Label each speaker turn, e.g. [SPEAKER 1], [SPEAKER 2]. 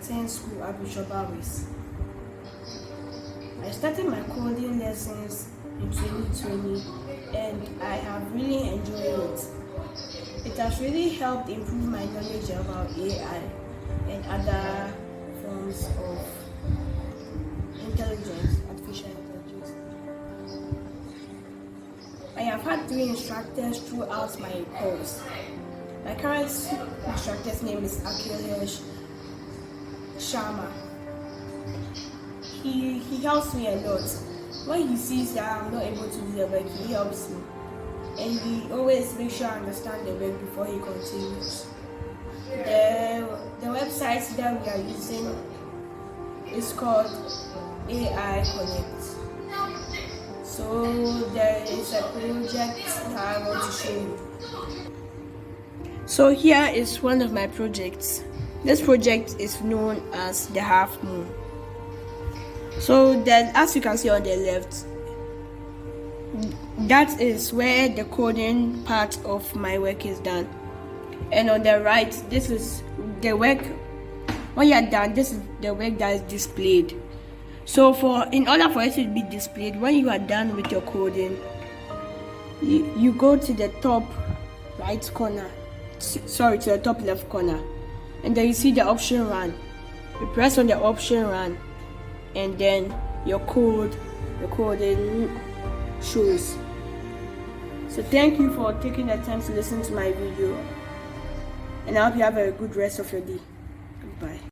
[SPEAKER 1] attend school at Bishop Barwis. I started my coding lessons in 2020 and I have really enjoyed it. It has really helped improve my knowledge about AI and other forms of artificial intelligence. I have had 3 instructors throughout my course. My current instructor's name is Experiential. He helps me a lot. When he sees that I'm not able to do the work, he helps me. And he always makes sure I understand the work before he continues. The website that we are using is called AI Connect. So there is a project that I want to show you. So here is one of my projects. This project is known as the half moon. So then, as you can see on the left, that is where the coding part of my work is done. And on the right, this is the work. When you are done, this is the work that is displayed. So in order for it to be displayed, when you are done with your coding, you go to the top right corner, to the top left corner, and then you see the option run. You press on the option run, and then your coding shows. So thank you for taking the time to listen to my video, and I hope you have a good rest of your day. Goodbye.